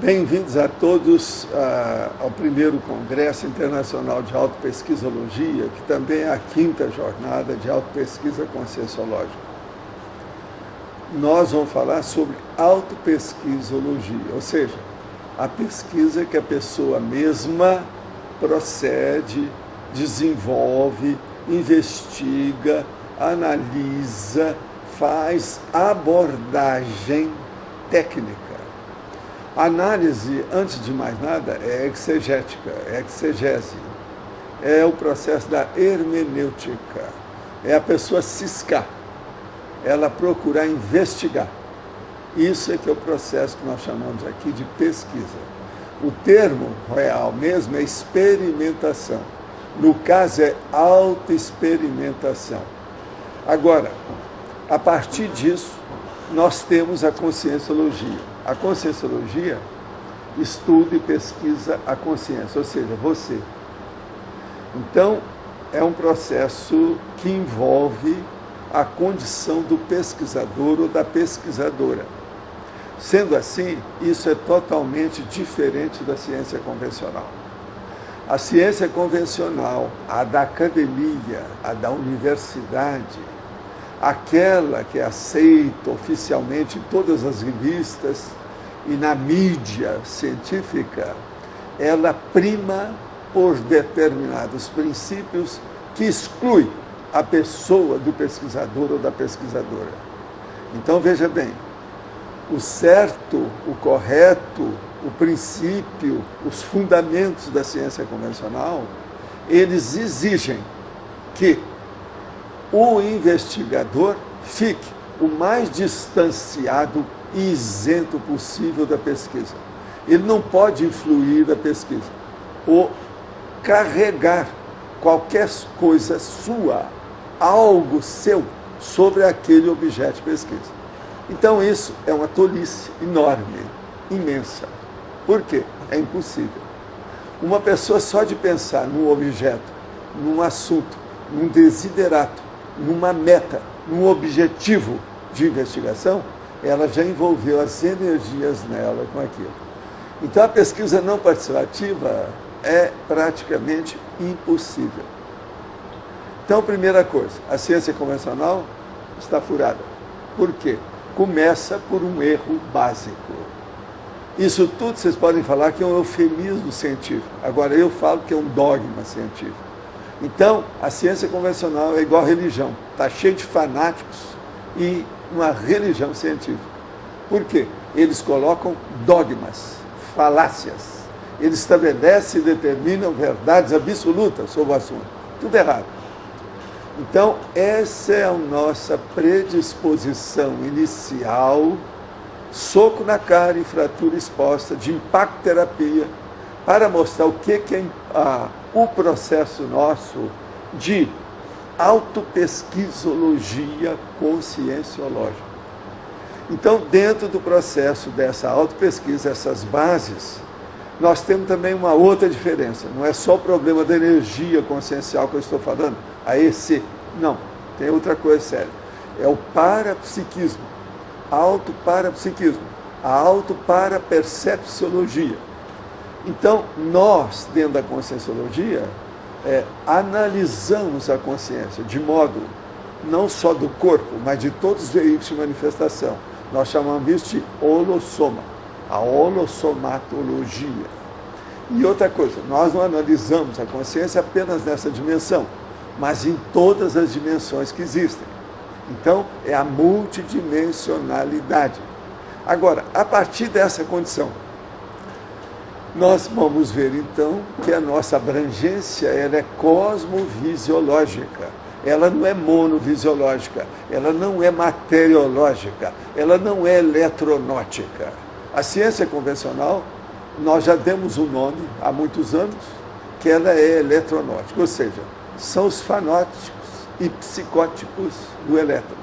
Bem-vindos a todos ao primeiro Congresso Internacional de Autopesquisologia, que também é a 5ª jornada de autopesquisa conscienciológica. Nós vamos falar sobre autopesquisologia, ou seja, a pesquisa que a pessoa mesma procede, desenvolve, investiga, analisa, faz abordagem técnica. A análise, antes de mais nada, é exegética, é exegese. É o processo da hermenêutica. É a pessoa ciscar, ela procurar investigar. Isso é que é o processo que nós chamamos aqui de pesquisa. O termo real mesmo é experimentação. No caso, é autoexperimentação. Agora, a partir disso, nós temos a conscienciologia. A conscienciologia estuda e pesquisa a consciência, ou seja, você. Então, é um processo que envolve a condição do pesquisador ou da pesquisadora. Sendo assim, isso é totalmente diferente da ciência convencional. A ciência convencional, a da academia, a da universidade, aquela que é aceita oficialmente em todas as revistas e na mídia científica, ela prima por determinados princípios que exclui a pessoa do pesquisador ou da pesquisadora. Então, veja bem, o certo, o correto, o princípio, os fundamentos da ciência convencional, eles exigem que o investigador fique o mais distanciado e isento possível da pesquisa. Ele não pode influir na pesquisa ou carregar qualquer coisa sua, algo seu, sobre aquele objeto de pesquisa. Então isso é uma tolice enorme, imensa. Por quê? É impossível. Uma pessoa só de pensar num objeto, num assunto, num desiderato, numa meta, num objetivo de investigação, ela já envolveu as energias nela com aquilo. Então a pesquisa não participativa é praticamente impossível. Então, primeira coisa, a ciência convencional está furada. Por quê? Começa por um erro básico. Isso tudo vocês podem falar que é um eufemismo científico. Agora eu falo que é um dogma científico. Então, a ciência convencional é igual a religião. Está cheio de fanáticos e uma religião científica. Por quê? Eles colocam dogmas, falácias. Eles estabelecem e determinam verdades absolutas sobre o assunto. Tudo errado. Então, essa é a nossa predisposição inicial, soco na cara e fratura exposta, de impacto-terapia, para mostrar o que é o processo nosso de autopesquisologia conscienciológica. Então, dentro do processo dessa autopesquisa, essas bases, nós temos também uma outra diferença. Não é só o problema da energia consciencial que eu estou falando, a EC. Não, tem outra coisa séria. É o parapsiquismo, autoparapsiquismo, a autoparapercepciologia. Então, nós, dentro da conscienciologia, analisamos a consciência de modo não só do corpo, mas de todos os veículos de manifestação. Nós chamamos isso de holossoma, a holossomatologia. E outra coisa, nós não analisamos a consciência apenas nessa dimensão, mas em todas as dimensões que existem. Então, é a multidimensionalidade. Agora, a partir dessa condição, nós vamos ver, então, que a nossa abrangência ela é cosmovisiológica. Ela não é monovisiológica, ela não é materiológica, ela não é eletronótica. A ciência convencional, nós já demos um nome há muitos anos, que ela é eletronótica, ou seja, são os fanóticos e psicóticos do elétron.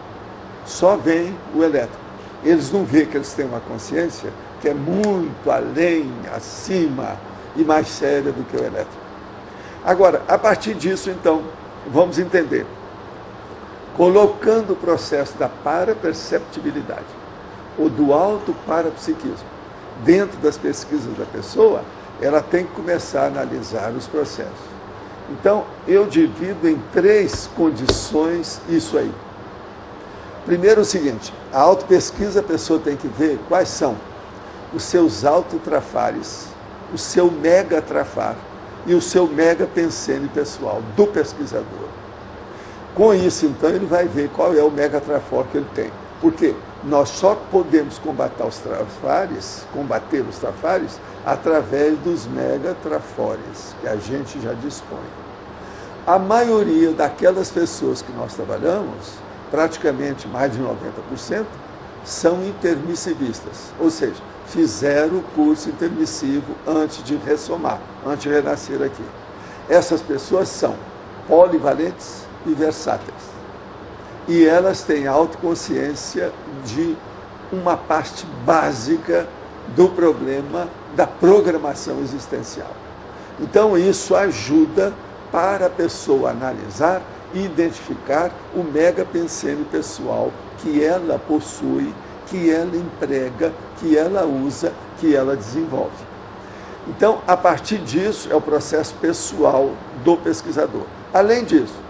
Só vem o elétron. Eles não veem que eles têm uma consciência que é muito além, acima e mais séria do que o elétron. Agora, a partir disso, então, vamos entender. Colocando o processo da paraperceptibilidade, ou do autoparapsiquismo, dentro das pesquisas da pessoa, ela tem que começar a analisar os processos. Então, eu divido em 3 condições isso aí. Primeiro, o seguinte: a autopesquisa, a pessoa tem que ver quais são os seus autotrafares, o seu megatrafar e o seu megapensene pessoal do pesquisador. Com isso, então, ele vai ver qual é o megatrafor que ele tem. Por quê? Nós só podemos combater os trafares, através dos megatrafores, que a gente já dispõe. A maioria daquelas pessoas que nós trabalhamos, praticamente mais de 90%, são intermissivistas, ou seja, fizeram o curso intermissivo antes de ressomar, antes de renascer aqui. Essas pessoas são polivalentes e versáteis. E elas têm autoconsciência de uma parte básica do problema da programação existencial. Então, isso ajuda para a pessoa analisar e identificar o megapensene pessoal que ela possui, que ela emprega, que ela usa, que ela desenvolve. Então, a partir disso, é o processo pessoal do pesquisador. Além disso,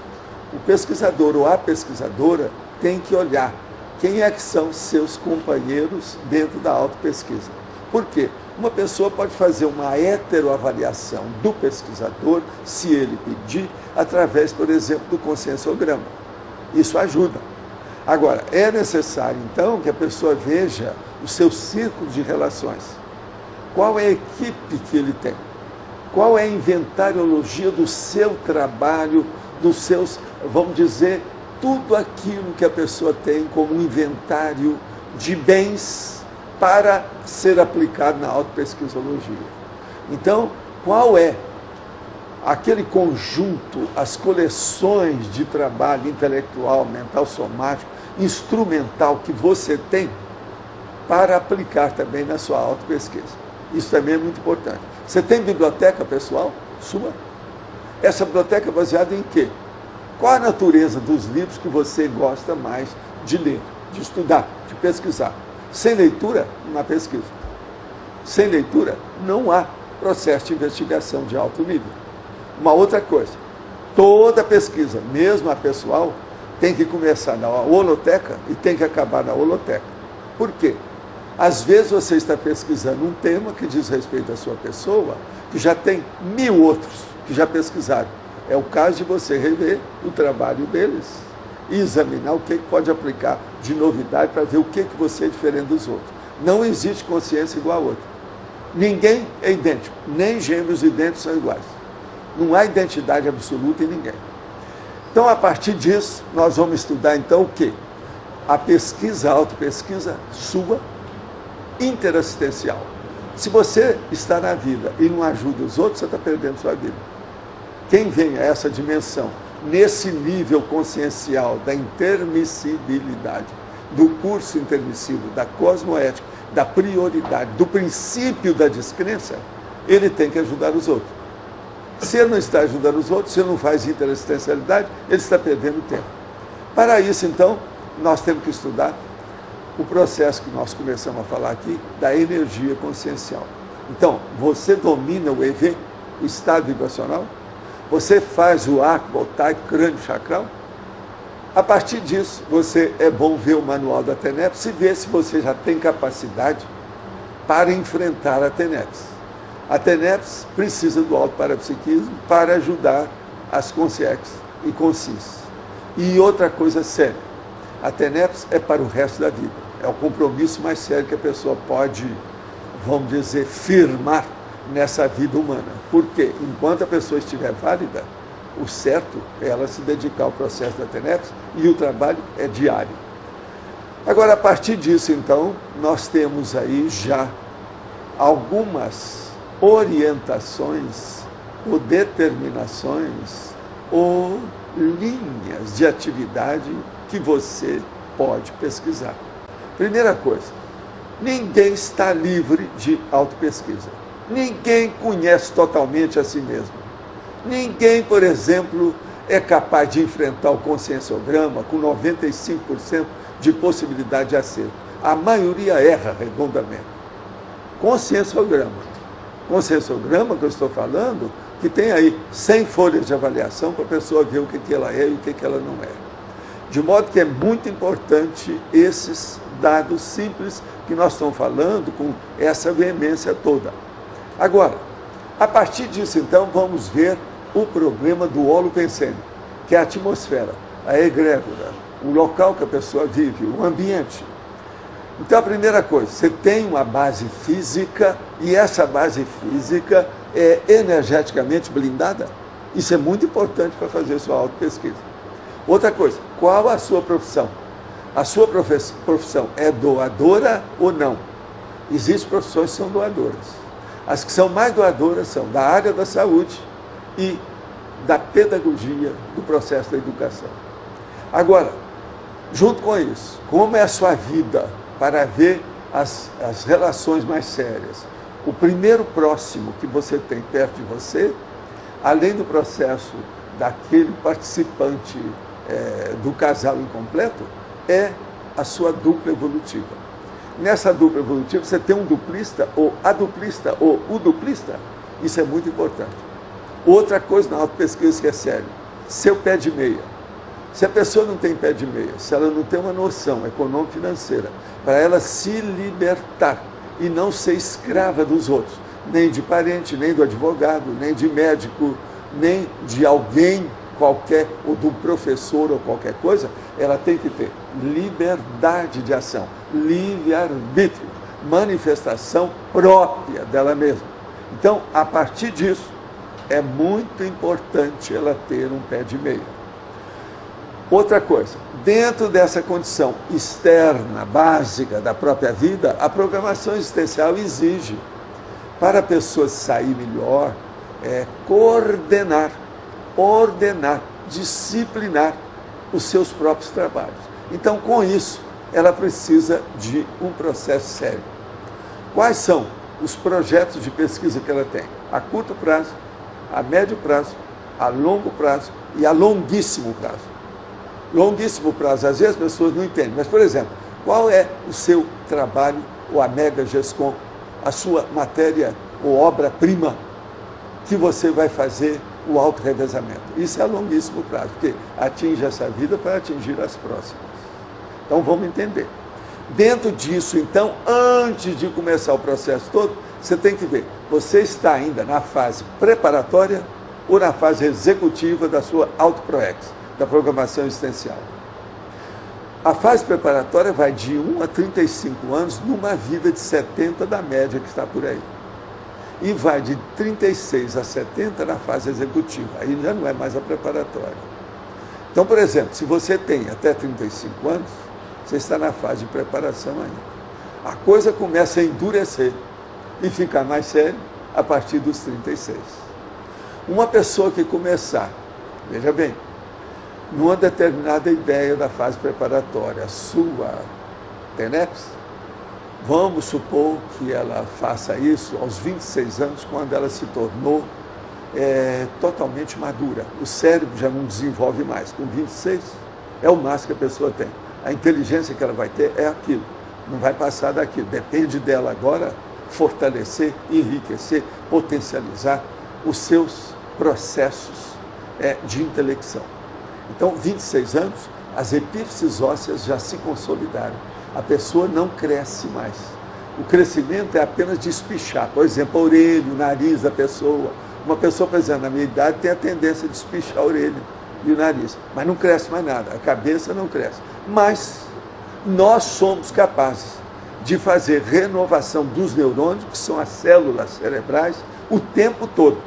o pesquisador ou a pesquisadora tem que olhar quem é que são seus companheiros dentro da autopesquisa. Por quê? Uma pessoa pode fazer uma heteroavaliação do pesquisador, se ele pedir, através, por exemplo, do conscienciograma. Isso ajuda. Agora, é necessário, então, que a pessoa veja o seu círculo de relações. Qual é a equipe que ele tem? Qual é a inventariologia do seu trabalho, dos seus, vamos dizer, tudo aquilo que a pessoa tem como inventário de bens para ser aplicado na autopesquisologia. Então, qual é aquele conjunto, as coleções de trabalho intelectual, mental, somático, instrumental que você tem para aplicar também na sua autopesquisa? Isso também é muito importante. Você tem biblioteca pessoal sua? Essa biblioteca é baseada em quê? Qual a natureza dos livros que você gosta mais de ler, de estudar, de pesquisar? Sem leitura, não há pesquisa. Sem leitura, não há processo de investigação de alto nível. Uma outra coisa, toda pesquisa, mesmo a pessoal, tem que começar na holoteca e tem que acabar na holoteca. Por quê? Às vezes você está pesquisando um tema que diz respeito à sua pessoa, que já tem 1000 outros que já pesquisaram. É o caso de você rever o trabalho deles e examinar o que pode aplicar de novidade para ver o que você é diferente dos outros. Não existe consciência igual a outra. Ninguém é idêntico, nem gêmeos idênticos são iguais. Não há identidade absoluta em ninguém. Então, a partir disso, nós vamos estudar então o quê? A pesquisa, a autopesquisa sua, interassistencial. Se você está na vida e não ajuda os outros, você está perdendo sua vida. Quem vem a essa dimensão, nesse nível consciencial da intermissibilidade, do curso intermissivo, da cosmoética, da prioridade, do princípio da descrença, ele tem que ajudar os outros. Se ele não está ajudando os outros, se ele não faz interassistencialidade, ele está perdendo tempo. Para isso, então, nós temos que estudar o processo que nós começamos a falar aqui, da energia consciencial. Então, você domina o EV, o estado vibracional? Você faz o arco voltaico, crânio chacral? A partir disso, é bom ver o manual da TENEPS e ver se você já tem capacidade para enfrentar a TENEPS. A TENEPS precisa do autoparapsiquismo para ajudar as consciex e consis. E outra coisa séria, a TENEPS é para o resto da vida. É o compromisso mais sério que a pessoa pode, vamos dizer, firmar nessa vida humana. Porque enquanto a pessoa estiver válida, o certo é ela se dedicar ao processo da TENEPS e o trabalho é diário. Agora, a partir disso, então, nós temos aí já algumas orientações ou determinações ou linhas de atividade que você pode pesquisar. Primeira coisa, ninguém está livre de autopesquisa. Ninguém conhece totalmente a si mesmo. Ninguém, por exemplo, é capaz de enfrentar o conscienciograma com 95% de possibilidade de acerto. A maioria erra redondamente. conscienciograma. Conscienciograma que eu estou falando, que tem aí 100 folhas de avaliação para a pessoa ver o que ela é e o que ela não é. De modo que é muito importante esses dados simples que nós estamos falando com essa veemência toda. Agora, a partir disso, então, vamos ver o problema do holopensene, que é a atmosfera, a egrégora, o local que a pessoa vive, o ambiente. Então, a primeira coisa, você tem uma base física e essa base física é energeticamente blindada. Isso é muito importante para fazer sua autopesquisa. Outra coisa, qual a sua profissão? A sua profissão é doadora ou não? Existem profissões que são doadoras. As que são mais doadoras são da área da saúde e da pedagogia do processo da educação. Agora, junto com isso, como é a sua vida para ver as relações mais sérias? O primeiro próximo que você tem perto de você, além do processo daquele participante do casal incompleto, é a sua dupla evolutiva. Nessa dupla evolutiva, você tem um duplista, ou a duplista, ou o duplista. Isso é muito importante. Outra coisa na autopesquisa que é sério, seu pé de meia. Se a pessoa não tem pé de meia, se ela não tem uma noção econômico-financeira, para ela se libertar e não ser escrava dos outros, nem de parente, nem do advogado, nem de médico, nem de alguém qualquer, ou de um professor ou qualquer coisa, ela tem que ter liberdade de ação, livre-arbítrio, manifestação própria dela mesma. Então, a partir disso, é muito importante ela ter um pé de meia. Outra coisa, dentro dessa condição externa, básica da própria vida, a programação existencial exige, para a pessoa sair melhor, coordenar, ordenar, disciplinar os seus próprios trabalhos. Então, com isso, ela precisa de um processo sério. Quais são os projetos de pesquisa que ela tem? A curto prazo, a médio prazo, a longo prazo e a longuíssimo prazo. Longuíssimo prazo, às vezes as pessoas não entendem, mas, por exemplo, qual é o seu trabalho, ou a Mega GESCOM, a sua matéria ou obra-prima que você vai fazer o auto-revezamento? Isso é a longuíssimo prazo, porque atinge essa vida para atingir as próximas. Então, vamos entender. Dentro disso, então, antes de começar o processo todo, você tem que ver, você está ainda na fase preparatória ou na fase executiva da sua autoproex, da programação existencial. A fase preparatória vai de 1 a 35 anos numa vida de 70 da média que está por aí. E vai de 36 a 70 na fase executiva. Aí já não é mais a preparatória. Então, por exemplo, se você tem até 35 anos, você está na fase de preparação ainda. A coisa começa a endurecer e ficar mais sério a partir dos 36. Uma pessoa que começar, veja bem, numa determinada ideia da fase preparatória, sua TENEPS, vamos supor que ela faça isso aos 26 anos, quando ela se tornou totalmente madura. O cérebro já não desenvolve mais. Com 26, é o máximo que a pessoa tem. A inteligência que ela vai ter é aquilo. Não vai passar daquilo. Depende dela agora fortalecer, enriquecer, potencializar os seus processos de intelecção. Então, 26 anos, as epífises ósseas já se consolidaram. A pessoa não cresce mais. O crescimento é apenas de espichar. Por exemplo, a orelha, o nariz da pessoa. Uma pessoa, por exemplo, na minha idade, tem a tendência de espichar a orelha e o nariz. Mas não cresce mais nada. A cabeça não cresce. Mas nós somos capazes de fazer renovação dos neurônios, que são as células cerebrais, o tempo todo.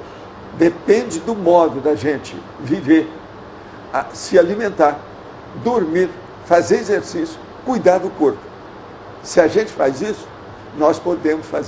Depende do modo da gente viver, se alimentar, dormir, fazer exercício, cuidar do corpo. Se a gente faz isso, nós podemos fazer